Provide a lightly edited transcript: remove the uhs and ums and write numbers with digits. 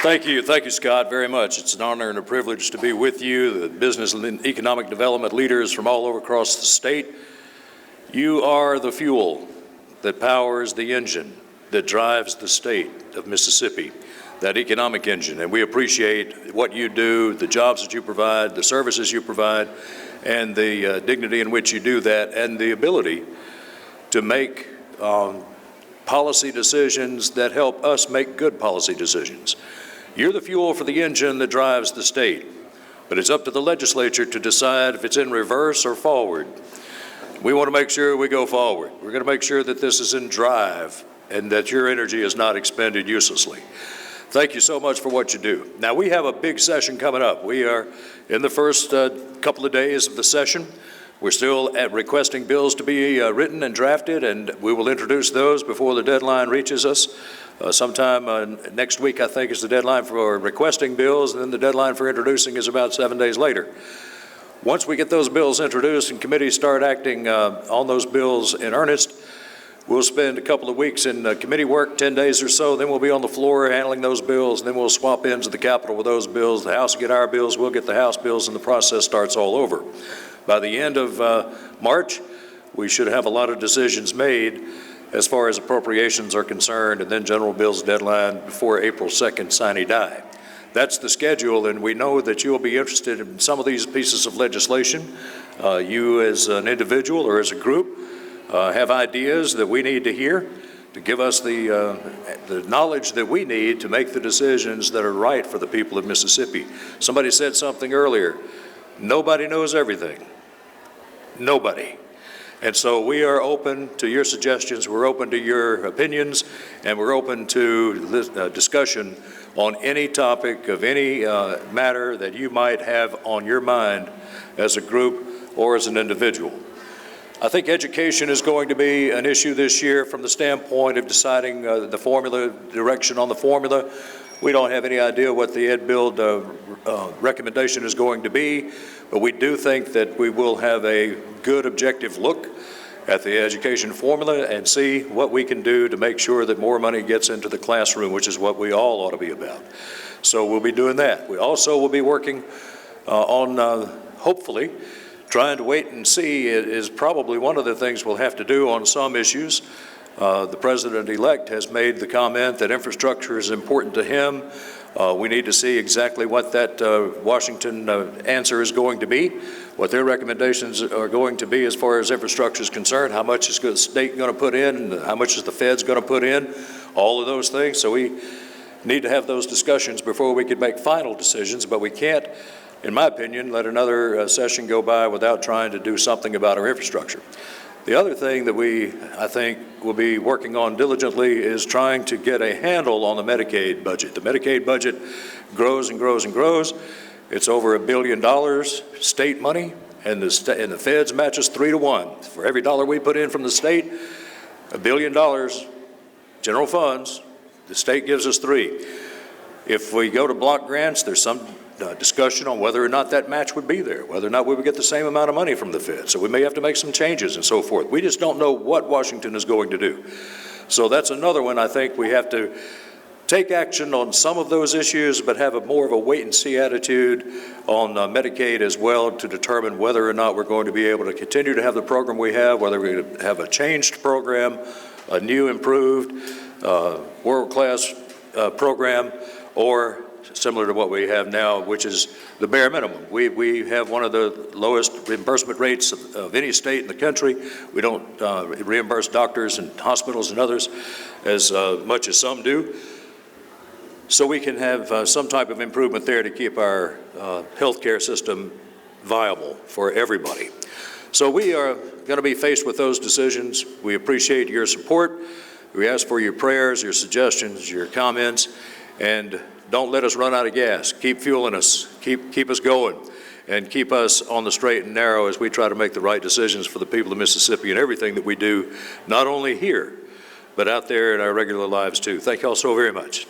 Thank you, Scott, very much. It's an honor and a privilege to be with you, the business and economic development leaders from all over across the state. You are the fuel that powers the engine that drives the state of Mississippi, that economic engine, and we appreciate what you do, the jobs that you provide, the services you provide, and the dignity in which you do that, and the ability to make policy decisions that help us make good policy decisions. You're the fuel for the engine that drives the state, but it's up to the legislature to decide if it's in reverse or forward. We want to make sure we go forward. We're going to make sure that this is in drive and that your energy is not expended uselessly. Thank you so much for what you do. Now, we have a big session coming up. We are in the first couple of days of the session. We're still requesting bills to be written and drafted, and we will introduce those before the deadline reaches us. Sometime next week, I think, is the deadline for requesting bills, and then the deadline for introducing is about 7 days later. Once we get those bills introduced and committees start acting on those bills in earnest, we'll spend a couple of weeks in committee work, 10 days or so, then we'll be on the floor handling those bills, and then we'll swap into the Capitol with those bills. The House will get our bills, we'll get the House bills, and the process starts all over. By the end of March, we should have a lot of decisions made as far as appropriations are concerned, and then general bills deadline before April 2nd, sine die. That's the schedule, and we know that you'll be interested in some of these pieces of legislation. You as an individual or as a group have ideas that we need to hear to give us the knowledge that we need to make the decisions that are right for the people of Mississippi. Somebody said something earlier, nobody knows everything. Nobody. And so we are open to your suggestions, we're open to your opinions, and we're open to discussion on any topic of any matter that you might have on your mind as a group or as an individual. I think education is going to be an issue this year from the standpoint of deciding the formula, direction on the formula. We don't have any idea what the Ed Build recommendation is going to be, but we do think that we will have a good objective look at the education formula and see what we can do to make sure that more money gets into the classroom, which is what we all ought to be about. So we'll be doing that. We also will be working on, hopefully, trying to wait and see is probably one of the things we'll have to do on some issues. The president-elect has made the comment that infrastructure is important to him. We need to see exactly what that Washington answer is going to be, what their recommendations are going to be as far as infrastructure is concerned, how much is the state going to put in, and how much is the feds going to put in, all of those things. So we need to have those discussions before we can make final decisions, but we can't, in my opinion, let another session go by without trying to do something about our infrastructure. The other thing that I think, will be working on diligently is trying to get a handle on the Medicaid budget. The Medicaid budget grows and grows and grows. It's over $1 billion state money, and the feds match us 3 to 1. For every dollar we put in from the state, $1 billion, general funds, the state gives us 3. If we go to block grants, there's some discussion on whether or not that match would be there, whether or not we would get the same amount of money from the Fed. So we may have to make some changes and so forth. We just don't know what Washington is going to do. So that's another one. I think we have to take action on some of those issues, but have more of a wait-and-see attitude on Medicaid as well to determine whether or not we're going to be able to continue to have the program we have, whether we're going to have a changed program, a new, improved, world-class program, or similar to what we have now, which is the bare minimum. We have one of the lowest reimbursement rates of any state in the country. We don't reimburse doctors and hospitals and others as much as some do. So we can have some type of improvement there to keep our healthcare system viable for everybody. So we are going to be faced with those decisions. We appreciate your support. We ask for your prayers, your suggestions, your comments, and don't let us run out of gas. Keep fueling us. Keep us going, and keep us on the straight and narrow as we try to make the right decisions for the people of Mississippi and everything that we do, not only here, but out there in our regular lives too. Thank you all so very much.